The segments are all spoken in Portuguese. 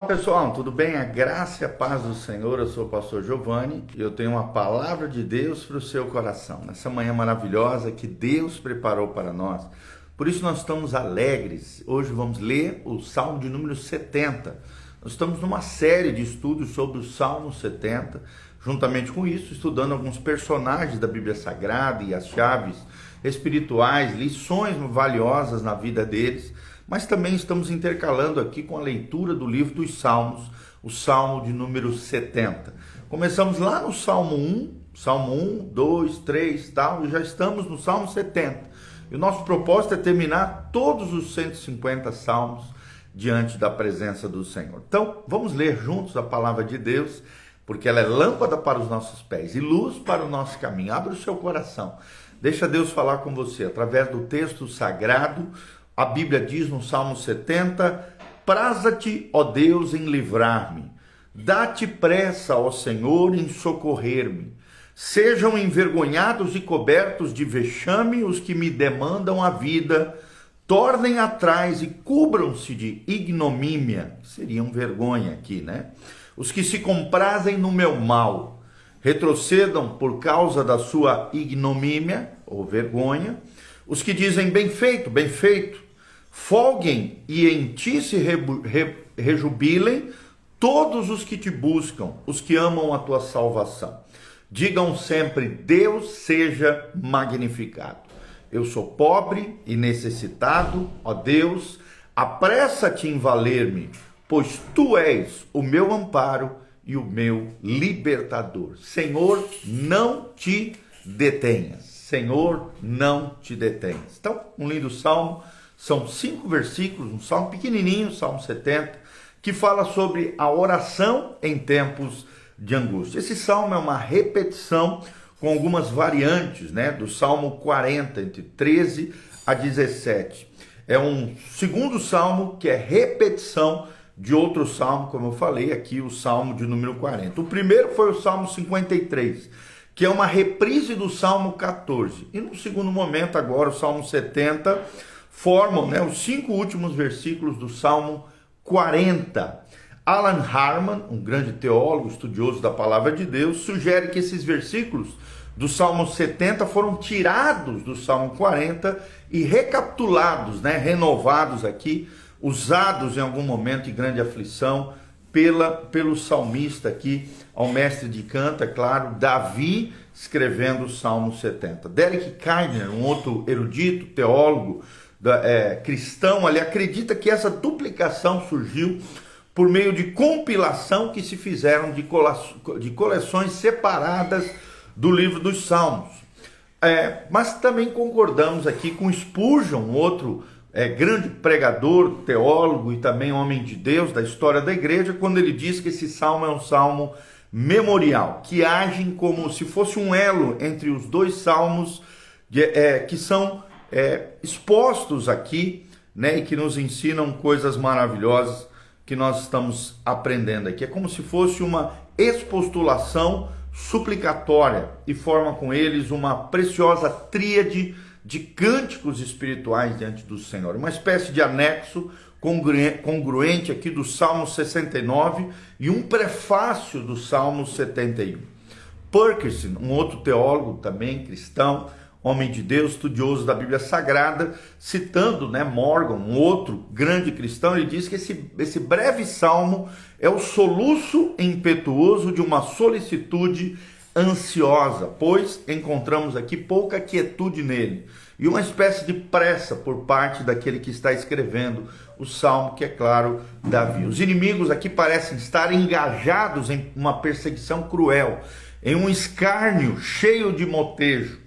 Olá, pessoal, tudo bem? A graça e a paz do Senhor. Eu sou o pastor Giovanni e eu tenho uma palavra de Deus para o seu coração. Nessa manhã maravilhosa que Deus preparou para nós. Por isso nós estamos alegres. Hoje vamos ler o Salmo de número 70. Nós estamos numa série de estudos sobre o Salmo 70. Juntamente com isso, estudando alguns personagens da Bíblia Sagrada e as chaves espirituais, lições valiosas na vida deles. Mas também estamos intercalando aqui com a leitura do livro dos Salmos, o Salmo de número 70. Começamos lá no Salmo 1, 2, 3, tal, e já estamos no Salmo 70. E o nosso propósito é terminar todos os 150 salmos diante da presença do Senhor. Então, vamos ler juntos a palavra de Deus, porque ela é lâmpada para os nossos pés e luz para o nosso caminho. Abre o seu coração, deixa Deus falar com você através do texto sagrado. A Bíblia diz no Salmo 70, praza-te, ó Deus, em livrar-me. Dá-te pressa, ó Senhor, em socorrer-me. Sejam envergonhados e cobertos de vexame os que me demandam a vida. Tornem atrás e cubram-se de ignomínia. Seriam vergonha aqui, né? Os que se comprazem no meu mal. Retrocedam por causa da sua ignomínia ou vergonha. Os que dizem bem feito, bem feito. Folguem e em ti se rejubilem todos os que te buscam, os que amam a tua salvação. Digam sempre, Deus seja magnificado. Eu sou pobre e necessitado, ó Deus, apressa-te em valer-me, pois tu és o meu amparo e o meu libertador. Senhor, não te detenhas. Senhor, não te detenhas. Então, um lindo salmo. São 5 versículos, um salmo pequenininho, Salmo 70, que fala sobre a oração em tempos de angústia. Esse salmo é uma repetição com algumas variantes, né, do Salmo 40, entre 13 a 17. É um segundo salmo que é repetição de outro salmo, como eu falei aqui, o Salmo de número 40. O primeiro foi o Salmo 53, que é uma reprise do Salmo 14. E no segundo momento, agora, o Salmo 70... formam, né, os 5 últimos versículos do Salmo 40. Alan Harman, um grande teólogo, estudioso da palavra de Deus, sugere que esses versículos do Salmo 70 foram tirados do Salmo 40 e recapitulados, né, renovados aqui, usados em algum momento de grande aflição pelo salmista aqui, ao mestre de canto, é claro, Davi, escrevendo o Salmo 70. Derek Kidner, um outro erudito, teólogo, cristão, ele acredita que essa duplicação surgiu por meio de compilação que se fizeram de coleções separadas do livro dos Salmos. Mas também concordamos aqui com Spurgeon, um outro grande pregador, teólogo e também homem de Deus da história da igreja, quando ele diz que esse salmo é um salmo memorial, que agem como se fosse um elo entre os dois salmos que são expostos aqui, né, e que nos ensinam coisas maravilhosas que nós estamos aprendendo aqui. É como se fosse uma expostulação suplicatória e forma com eles uma preciosa tríade de cânticos espirituais diante do Senhor. Uma espécie de anexo congruente aqui do Salmo 69 e um prefácio do Salmo 71. Parkinson, um outro teólogo também cristão, homem de Deus, estudioso da Bíblia Sagrada, citando, né, Morgan, um outro grande cristão, ele diz que esse breve salmo é o soluço impetuoso de uma solicitude ansiosa, pois encontramos aqui pouca quietude nele e uma espécie de pressa por parte daquele que está escrevendo o salmo, que é claro, Davi. Os inimigos aqui parecem estar engajados em uma perseguição cruel, em um escárnio cheio de motejo.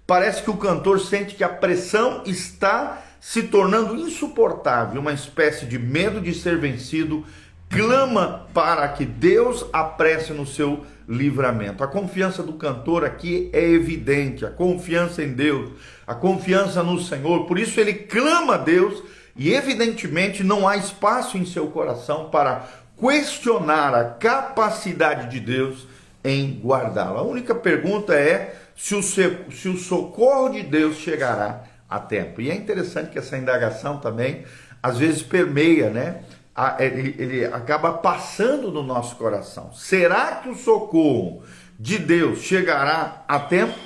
Parece que o cantor sente que a pressão está se tornando insuportável, uma espécie de medo de ser vencido, clama para que Deus apresse no seu livramento. A confiança do cantor aqui é evidente, a confiança em Deus, a confiança no Senhor, por isso ele clama a Deus e evidentemente não há espaço em seu coração para questionar a capacidade de Deus em guardá-lo. A única pergunta é se o socorro de Deus chegará a tempo. E é interessante que essa indagação também, às vezes, permeia, né, ele acaba passando no nosso coração. Será que o socorro de Deus chegará a tempo?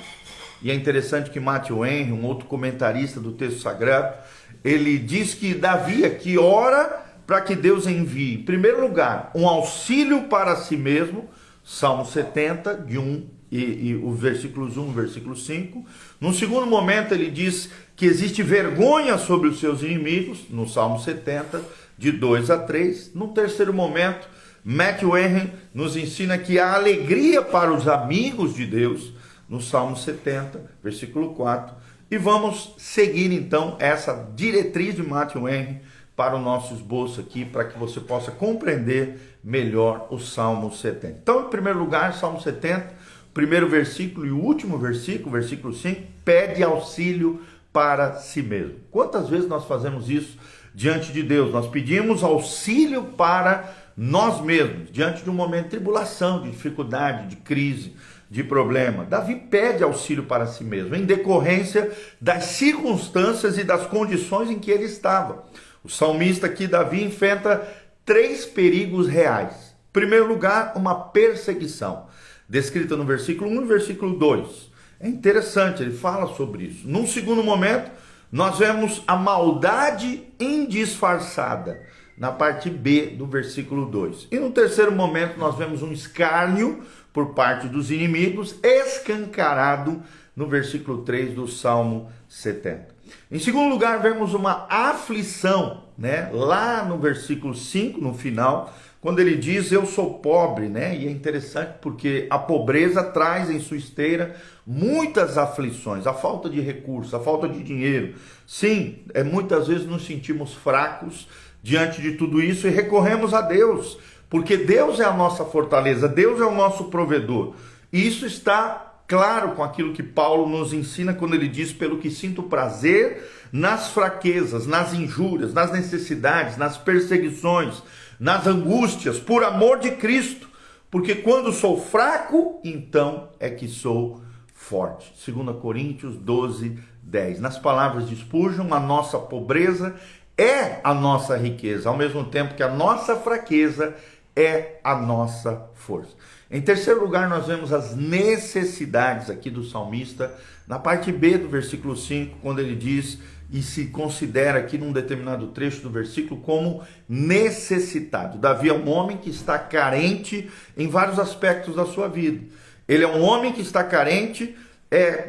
E é interessante que Matthew Henry, um outro comentarista do texto sagrado, ele diz que Davi aqui ora para que Deus envie, em primeiro lugar, um auxílio para si mesmo, Salmo 70, de 1 e os versículos 1 e versículo 5. Num segundo momento, ele diz que existe vergonha sobre os seus inimigos, no Salmo 70, de 2 a 3. Num terceiro momento, Matthew Henry nos ensina que há alegria para os amigos de Deus, no Salmo 70, versículo 4. E vamos seguir então essa diretriz de Matthew Henry para o nosso esboço aqui, para que você possa compreender melhor o Salmo 70. Então, em primeiro lugar, Salmo 70, primeiro versículo e o último versículo, versículo 5, pede auxílio para si mesmo. Quantas vezes nós fazemos isso diante de Deus? Nós pedimos auxílio para nós mesmos, diante de um momento de tribulação, de dificuldade, de crise, de problema. Davi pede auxílio para si mesmo, em decorrência das circunstâncias e das condições em que ele estava. O salmista aqui, Davi, enfrenta 3 perigos reais. Em primeiro lugar, uma perseguição, descrita no versículo 1 e versículo 2. É interessante, ele fala sobre isso. Num segundo momento, nós vemos a maldade indisfarçada, na parte B do versículo 2. E no terceiro momento, nós vemos um escárnio por parte dos inimigos, escancarado no versículo 3 do Salmo 70. Em segundo lugar, vemos uma aflição, lá no versículo 5, no final, quando ele diz, eu sou pobre, E é interessante porque a pobreza traz em sua esteira muitas aflições, a falta de recursos, a falta de dinheiro. Sim, muitas vezes nos sentimos fracos diante de tudo isso e recorremos a Deus, porque Deus é a nossa fortaleza, Deus é o nosso provedor. E isso está claro com aquilo que Paulo nos ensina quando ele diz, pelo que sinto prazer nas fraquezas, nas injúrias, nas necessidades, nas perseguições, nas angústias, por amor de Cristo, porque quando sou fraco, então é que sou forte. 2 Coríntios 12, 10. Nas palavras de Spurgeon, a nossa pobreza é a nossa riqueza, ao mesmo tempo que a nossa fraqueza é a nossa força. Em terceiro lugar, nós vemos as necessidades aqui do salmista, na parte B do versículo 5, quando ele diz e se considera aqui num determinado trecho do versículo como necessitado. Davi é um homem que está carente em vários aspectos da sua vida. Ele é um homem que está carente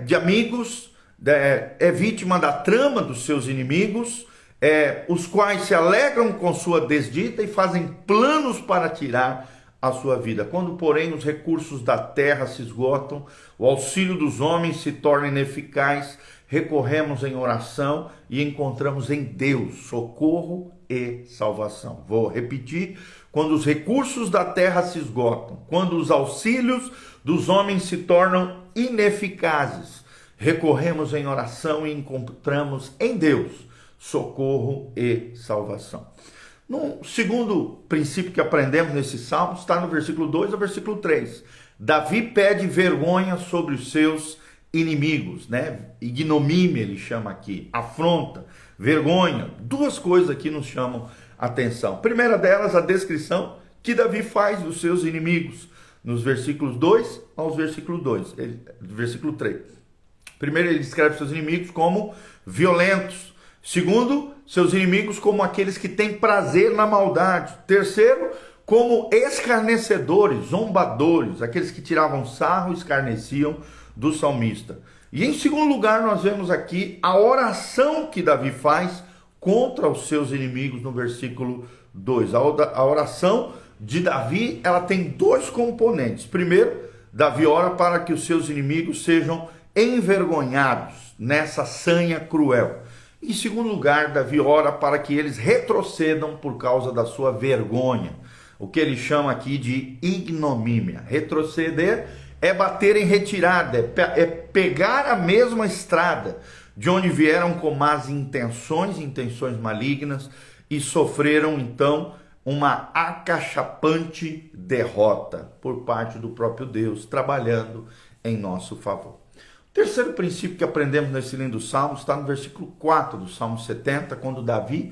de amigos, é vítima da trama dos seus inimigos, os quais se alegram com sua desdita e fazem planos para tirar a sua vida. Quando, porém, os recursos da terra se esgotam, o auxílio dos homens se torna ineficaz, recorremos em oração e encontramos em Deus socorro e salvação. Vou repetir: quando os recursos da terra se esgotam, quando os auxílios dos homens se tornam ineficazes, recorremos em oração e encontramos em Deus socorro e salvação. No segundo princípio que aprendemos nesse salmo, está no versículo 2 ao versículo 3. Davi pede vergonha sobre os seus inimigos, Ignomínia ele chama aqui, afronta, vergonha. Duas coisas aqui nos chamam a atenção. A primeira delas, a descrição que Davi faz dos seus inimigos, nos versículos 2 ao versículo 3. Primeiro, ele descreve seus inimigos como violentos. Segundo, seus inimigos como aqueles que têm prazer na maldade. Terceiro, como escarnecedores, zombadores, aqueles que tiravam sarro e escarneciam do salmista. E em segundo lugar, nós vemos aqui a oração que Davi faz contra os seus inimigos no versículo 2. A oração de Davi, ela tem 2 componentes. Primeiro, Davi ora para que os seus inimigos sejam envergonhados nessa sanha cruel. Em segundo lugar, Davi ora para que eles retrocedam por causa da sua vergonha, o que ele chama aqui de ignomínia. Retroceder é bater em retirada, é pegar a mesma estrada de onde vieram com más intenções malignas e sofreram então uma acachapante derrota por parte do próprio Deus, trabalhando em nosso favor. O terceiro princípio que aprendemos nesse lindo salmo está no versículo 4 do Salmo 70, quando Davi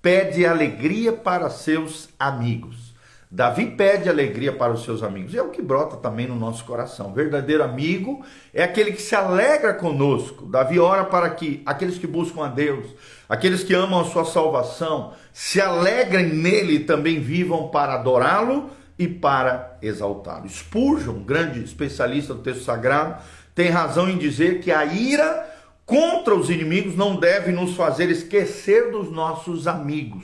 pede alegria para seus amigos. Davi pede alegria para os seus amigos. E é o que brota também no nosso coração. Verdadeiro amigo é aquele que se alegra conosco. Davi ora para que aqueles que buscam a Deus, aqueles que amam a sua salvação, se alegrem nele e também vivam para adorá-lo e para exaltá-lo. Spurgeon, grande especialista do texto sagrado, tem razão em dizer que a ira contra os inimigos não deve nos fazer esquecer dos nossos amigos,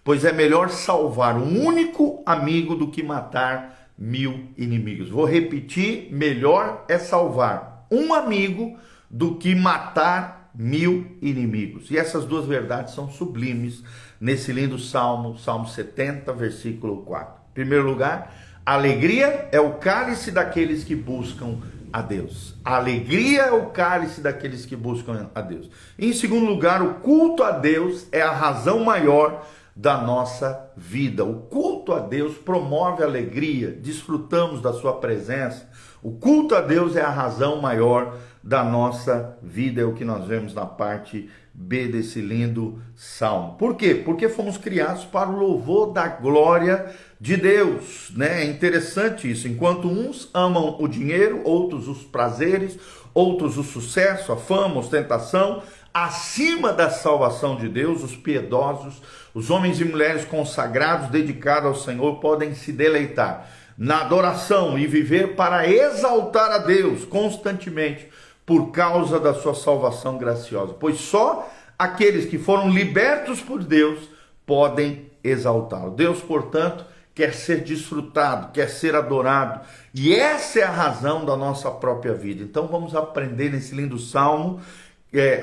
pois é melhor salvar um único amigo do que matar 1000 inimigos. Vou repetir, melhor é salvar um amigo do que matar 1000 inimigos. E essas duas verdades são sublimes nesse lindo Salmo 70, versículo 4. Em primeiro lugar, a alegria é o cálice daqueles que buscam a Deus. A alegria é o cálice daqueles que buscam a Deus. E em segundo lugar, o culto a Deus é a razão maior da nossa vida. O culto a Deus promove alegria, desfrutamos da sua presença. O culto a Deus é a razão maior da nossa vida, é o que nós vemos na parte B desse lindo salmo. Por quê? Porque fomos criados para o louvor da glória de Deus, né? É interessante isso. Enquanto uns amam o dinheiro, outros os prazeres, outros o sucesso, a fama, a ostentação, acima da salvação de Deus, os piedosos, os homens e mulheres consagrados, dedicados ao Senhor, podem se deleitar na adoração e viver para exaltar a Deus constantemente por causa da sua salvação graciosa. Pois só aqueles que foram libertos por Deus podem exaltá-lo. Deus, portanto, quer ser desfrutado, quer ser adorado. E essa é a razão da nossa própria vida. Então vamos aprender nesse lindo salmo,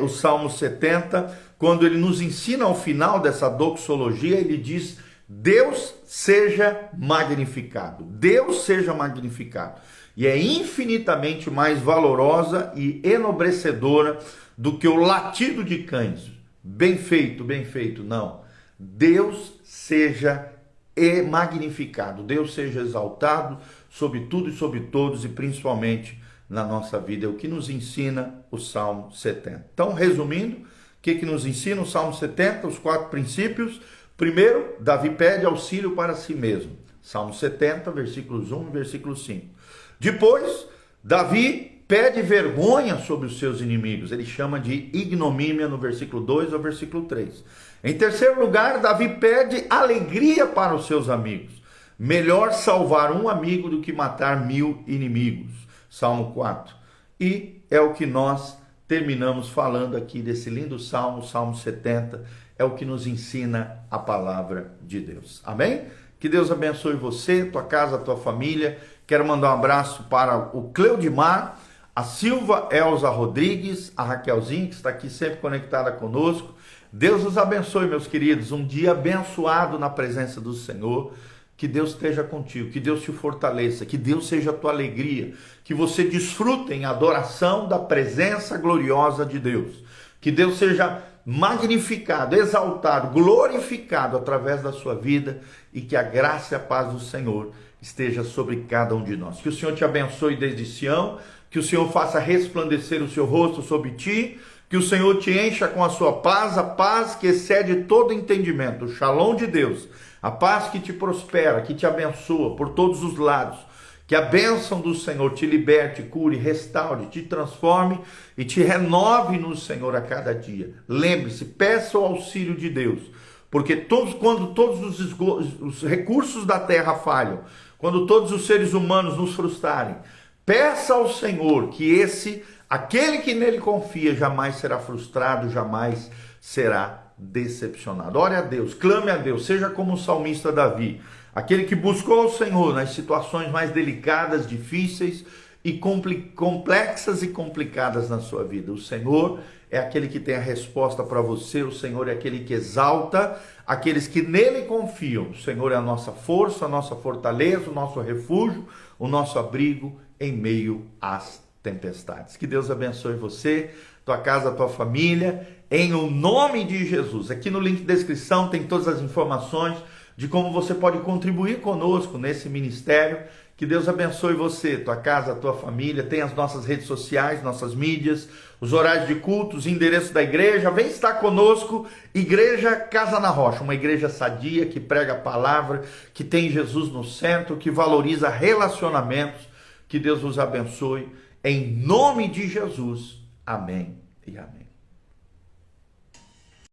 o Salmo 70, quando ele nos ensina ao final dessa doxologia, ele diz: Deus seja magnificado. Deus seja magnificado. E é infinitamente mais valorosa e enobrecedora do que o latido de cães. Bem feito, não. Deus seja magnificado, Deus seja exaltado sobre tudo e sobre todos, e principalmente na nossa vida. É o que nos ensina o Salmo 70. Então, resumindo, o que nos ensina o Salmo 70? Os 4 princípios. Primeiro, Davi pede auxílio para si mesmo. Salmo 70, versículos 1 e versículo 5. Depois, Davi pede vergonha sobre os seus inimigos. Ele chama de ignomínia no versículo 2 ao versículo 3. Em terceiro lugar, Davi pede alegria para os seus amigos. Melhor salvar um amigo do que matar 1000 inimigos. Salmo 4. E é o que nós terminamos falando aqui desse lindo salmo, Salmo 70. É o que nos ensina a palavra de Deus. Amém? Que Deus abençoe você, tua casa, tua família. Quero mandar um abraço para o Cleudimar, a Silva Elza Rodrigues, a Raquelzinha, que está aqui sempre conectada conosco. Deus os abençoe, meus queridos. Um dia abençoado na presença do Senhor. Que Deus esteja contigo, que Deus te fortaleça, que Deus seja a tua alegria, que você desfrute em adoração da presença gloriosa de Deus. Que Deus seja magnificado, exaltado, glorificado através da sua vida, e que a graça e a paz do Senhor esteja sobre cada um de nós. Que o Senhor te abençoe desde Sião, que o Senhor faça resplandecer o seu rosto sobre ti, que o Senhor te encha com a sua paz, a paz que excede todo entendimento, o Shalom de Deus, a paz que te prospera, que te abençoa por todos os lados. Que a bênção do Senhor te liberte, cure, restaure, te transforme e te renove no Senhor a cada dia. Lembre-se, peça o auxílio de Deus, porque quando todos os recursos da terra falham, quando todos os seres humanos nos frustrarem, peça ao Senhor que aquele que nele confia jamais será frustrado, jamais será decepcionado. Ore a Deus, clame a Deus, seja como o salmista Davi, aquele que buscou o Senhor nas situações mais delicadas, difíceis e complexas e complicadas na sua vida. O Senhor é aquele que tem a resposta para você, o Senhor é aquele que exalta aqueles que nele confiam. O Senhor é a nossa força, a nossa fortaleza, o nosso refúgio, o nosso abrigo em meio às tempestades. Que Deus abençoe você, tua casa, tua família, em o nome de Jesus. Aqui no link de descrição tem todas as informações de como você pode contribuir conosco nesse ministério, Que Deus abençoe você, tua casa, tua família. Tem as nossas redes sociais, nossas mídias, os horários de cultos, endereço da igreja. Vem estar conosco, Igreja Casa na Rocha, uma igreja sadia que prega a palavra, que tem Jesus no centro, que valoriza relacionamentos. Que Deus vos abençoe. Em nome de Jesus. Amém e amém.